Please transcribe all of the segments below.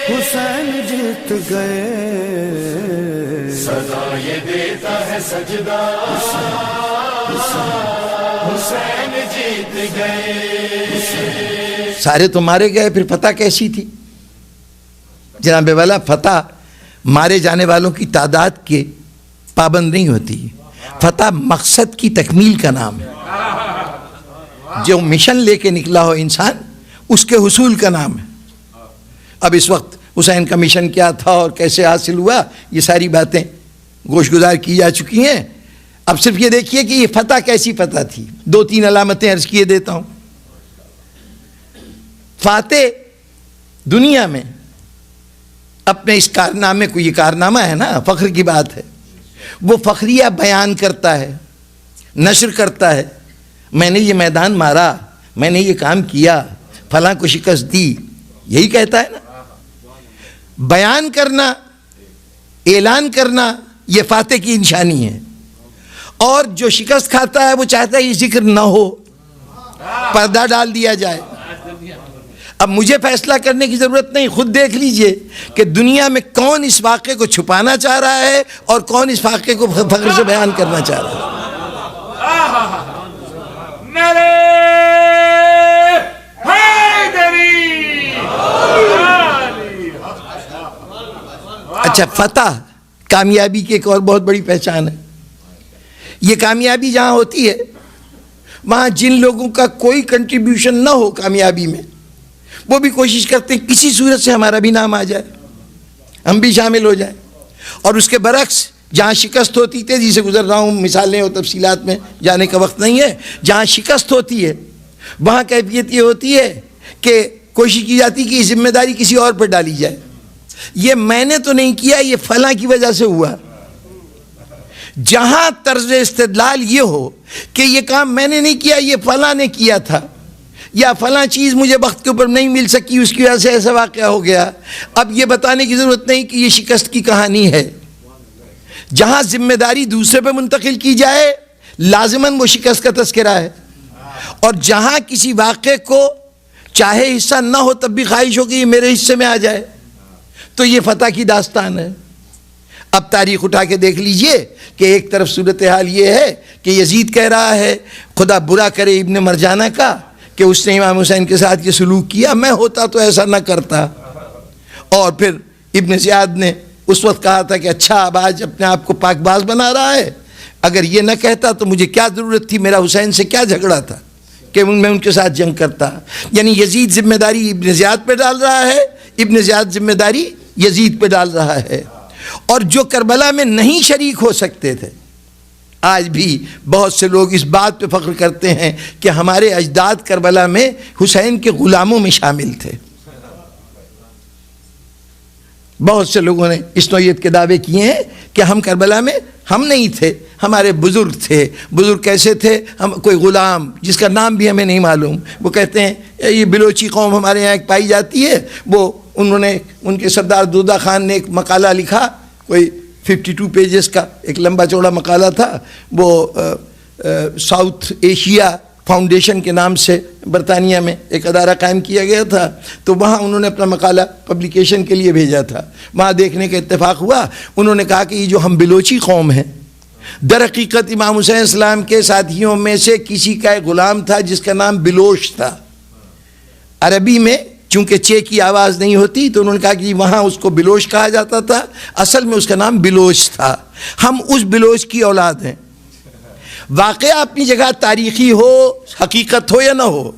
حسین جیت گئے، سزا یہ دیتا ہے سجدہ، حسین جیت گئے۔ سارے تو مارے گئے، پھر فتح کیسی تھی؟ جناب والا، فتح مارے جانے والوں کی تعداد کے پابند نہیں ہوتی، فتح مقصد کی تکمیل کا نام ہے۔ جو مشن لے کے نکلا ہو انسان، اس کے حصول کا نام ہے۔ اب اس وقت حسین کا مشن کیا تھا اور کیسے حاصل ہوا، یہ ساری باتیں گوش گزار کی جا چکی ہیں۔ اب صرف یہ دیکھیے کہ یہ فتح کیسی فتح تھی۔ 2-3 علامتیں عرض کیے دیتا ہوں۔ فاتح دنیا میں اپنے اس کارنامے کو، یہ کارنامہ ہے نا، فخر کی بات ہے، وہ فخریہ بیان کرتا ہے، نشر کرتا ہے، میں نے یہ میدان مارا، میں نے یہ کام کیا، فلاں کو شکست دی، یہی کہتا ہے نا۔ بیان کرنا، اعلان کرنا، یہ فاتح کی نشانی ہے۔ اور جو شکست کھاتا ہے وہ چاہتا ہے یہ ذکر نہ ہو، پردہ ڈال دیا جائے۔ اب مجھے فیصلہ کرنے کی ضرورت نہیں، خود دیکھ لیجئے کہ دنیا میں کون اس واقعے کو چھپانا چاہ رہا ہے اور کون اس واقعے کو فخر سے بیان کرنا چاہ رہا ہے۔ اچھا، فتح کامیابی کی ایک اور بہت بڑی پہچان ہے۔ یہ کامیابی جہاں ہوتی ہے وہاں جن لوگوں کا کوئی کنٹریبیوشن نہ ہو کامیابی میں، وہ بھی کوشش کرتے ہیں کسی صورت سے ہمارا بھی نام آ جائے، ہم بھی شامل ہو جائیں۔ اور اس کے برعکس جہاں شکست ہوتی، تیزی سے گزر رہا ہوں، مثالیں اور تفصیلات میں جانے کا وقت نہیں ہے، جہاں شکست ہوتی ہے وہاں کیفیت یہ ہوتی ہے کہ کوشش کی جاتی کہ یہ ذمہ داری کسی اور پر ڈالی جائے۔ یہ میں نے تو نہیں کیا، یہ فلاں کی وجہ سے ہوا۔ جہاں طرز استدلال یہ ہو کہ یہ کام میں نے نہیں کیا، یہ فلاں نے کیا تھا، یا فلاں چیز مجھے وقت کے اوپر نہیں مل سکی، اس کی وجہ سے ایسا واقعہ ہو گیا، اب یہ بتانے کی ضرورت نہیں کہ یہ شکست کی کہانی ہے۔ جہاں ذمہ داری دوسرے پہ منتقل کی جائے لازماً وہ شکست کا تذکرہ ہے، اور جہاں کسی واقعے کو چاہے حصہ نہ ہو تب بھی خواہش ہو کہ یہ میرے حصے میں آ جائے، تو یہ فتح کی داستان ہے۔ اب تاریخ اٹھا کے دیکھ لیجئے کہ ایک طرف صورتحال یہ ہے کہ یزید کہہ رہا ہے خدا برا کرے ابن مرجانہ کا کہ اس نے امام حسین کے ساتھ یہ سلوک کیا، میں ہوتا تو ایسا نہ کرتا۔ اور پھر ابن زیاد نے اس وقت کہا تھا کہ اچھا اب آج اپنے آپ کو پاک باز بنا رہا ہے، اگر یہ نہ کہتا تو مجھے کیا ضرورت تھی، میرا حسین سے کیا جھگڑا تھا کہ میں ان کے ساتھ جنگ کرتا۔ یعنی یزید ذمہ داری ابن زیاد پہ ڈال رہا ہے، ابن زیاد ذمہ داری یزید پہ ڈال رہا ہے۔ اور جو کربلا میں نہیں شریک ہو سکتے تھے، آج بھی بہت سے لوگ اس بات پہ فخر کرتے ہیں کہ ہمارے اجداد کربلا میں حسین کے غلاموں میں شامل تھے۔ بہت سے لوگوں نے اس نوعیت کے دعوے کیے ہیں کہ ہم کربلا میں ہم نہیں تھے، ہمارے بزرگ تھے۔ بزرگ کیسے تھے؟ ہم کوئی غلام جس کا نام بھی ہمیں نہیں معلوم، وہ کہتے ہیں یہ بلوچی قوم ہمارے یہاں ایک پائی جاتی ہے، انہوں نے ان کے سردار دودہ خان نے ایک مقالہ لکھا، کوئی 52 پیجز کا ایک لمبا چوڑا مقالہ تھا، وہ ساؤتھ ایشیا فاؤنڈیشن کے نام سے برطانیہ میں ایک ادارہ قائم کیا گیا تھا، تو وہاں انہوں نے اپنا مقالہ پبلیکیشن کے لیے بھیجا تھا۔ وہاں دیکھنے کا اتفاق ہوا، انہوں نے کہا کہ یہ جو ہم بلوچی قوم ہیں، در حقیقت امام حسین السلام کے ساتھیوں میں سے کسی کا ایک غلام تھا جس کا نام بلوش تھا۔ عربی میں چونکہ چے کی آواز نہیں ہوتی تو انہوں نے کہا کہ وہاں اس کو بلوش کہا جاتا تھا، اصل میں اس کا نام بلوچ تھا۔ ہم اس بلوچ کی اولاد ہیں۔ واقعہ اپنی جگہ تاریخی ہو، حقیقت ہو یا نہ ہو،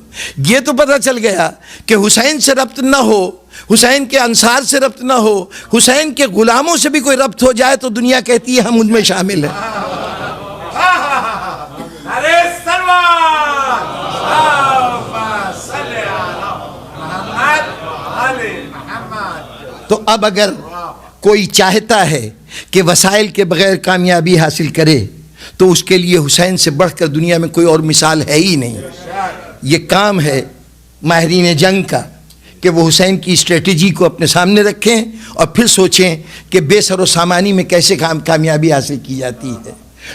یہ تو پتہ چل گیا کہ حسین سے ربط نہ ہو، حسین کے انصار سے ربط نہ ہو، حسین کے غلاموں سے بھی کوئی ربط ہو جائے تو دنیا کہتی ہے ہم ان میں شامل ہیں۔ تو اب اگر کوئی چاہتا ہے کہ وسائل کے بغیر کامیابی حاصل کرے تو اس کے لیے حسین سے بڑھ کر دنیا میں کوئی اور مثال ہے ہی نہیں۔ یہ کام ہے ماہرین جنگ کا کہ وہ حسین کی اسٹریٹجی کو اپنے سامنے رکھیں اور پھر سوچیں کہ بے سر و سامانی میں کیسے کامیابی حاصل کی جاتی ہے۔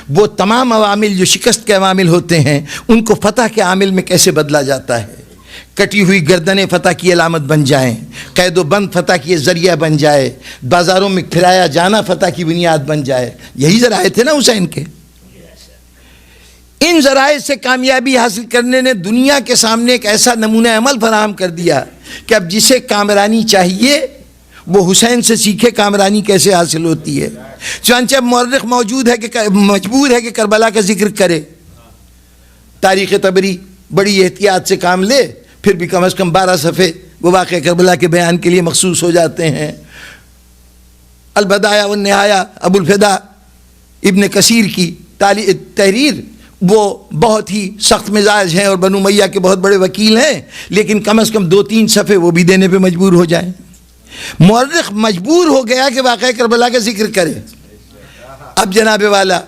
وہ تمام عوامل جو شکست کے عوامل ہوتے ہیں ان کو فتح کے عامل میں کیسے بدلا جاتا ہے۔ کٹی ہوئی گردنیں فتح کی علامت بن جائیں، قید و بند فتح کی ذریعہ بن جائے، بازاروں میں پھرایا جانا فتح کی بنیاد بن جائے. یہی ذرائع تھے نا حسین کے. ان ذرائع سے کامیابی حاصل کرنے نے دنیا کے سامنے ایک ایسا نمونہ عمل فراہم کر دیا کہ اب جسے کامرانی چاہیے وہ حسین سے سیکھے کامرانی کیسے حاصل ہوتی ہے. چنانچہ مورخ موجود ہے کہ مجبور ہے کہ کربلا کا ذکر کرے. تاریخ طبری بڑی احتیاط سے کام لے، پھر بھی کم از کم 12 صفحے وہ واقعہ کربلا کے بیان کے لیے مخصوص ہو جاتے ہیں. البدایہ والنہایہ ابو الفدا ابن کثیر کی تحریر، وہ بہت ہی سخت مزاج ہیں اور بنو امیہ کے بہت بڑے وکیل ہیں، لیکن کم از کم 2-3 صفحے وہ بھی دینے پہ مجبور ہو جائیں. مورخ مجبور ہو گیا کہ واقعہ کربلا کا ذکر کرے. اب جناب والا،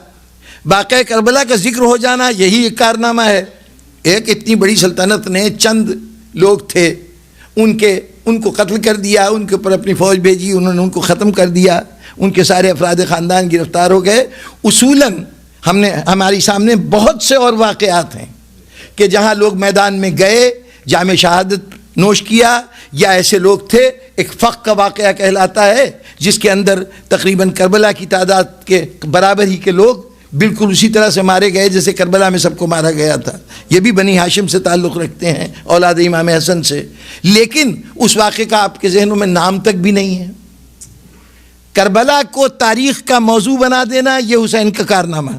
واقعہ کربلا کا ذکر ہو جانا یہی ایک کارنامہ ہے. ایک اتنی بڑی سلطنت نے چند لوگ تھے، ان کو قتل کر دیا، ان کے اوپر اپنی فوج بھیجی، انہوں نے ان کو ختم کر دیا، ان کے سارے افراد خاندان گرفتار ہو گئے. اصولاً ہماری سامنے بہت سے اور واقعات ہیں کہ جہاں لوگ میدان میں گئے، جام شہادت نوش کیا، یا ایسے لوگ تھے. ایک فق کا واقعہ کہلاتا ہے جس کے اندر تقریباً کربلا کی تعداد کے برابر ہی کے لوگ بالکل اسی طرح سے مارے گئے جیسے کربلا میں سب کو مارا گیا تھا. یہ بھی بنی ہاشم سے تعلق رکھتے ہیں، اولاد امام حسن سے. لیکن اس واقعے کا آپ کے ذہنوں میں نام تک بھی نہیں ہے. کربلا کو تاریخ کا موضوع بنا دینا یہ حسین کا کارنامہ.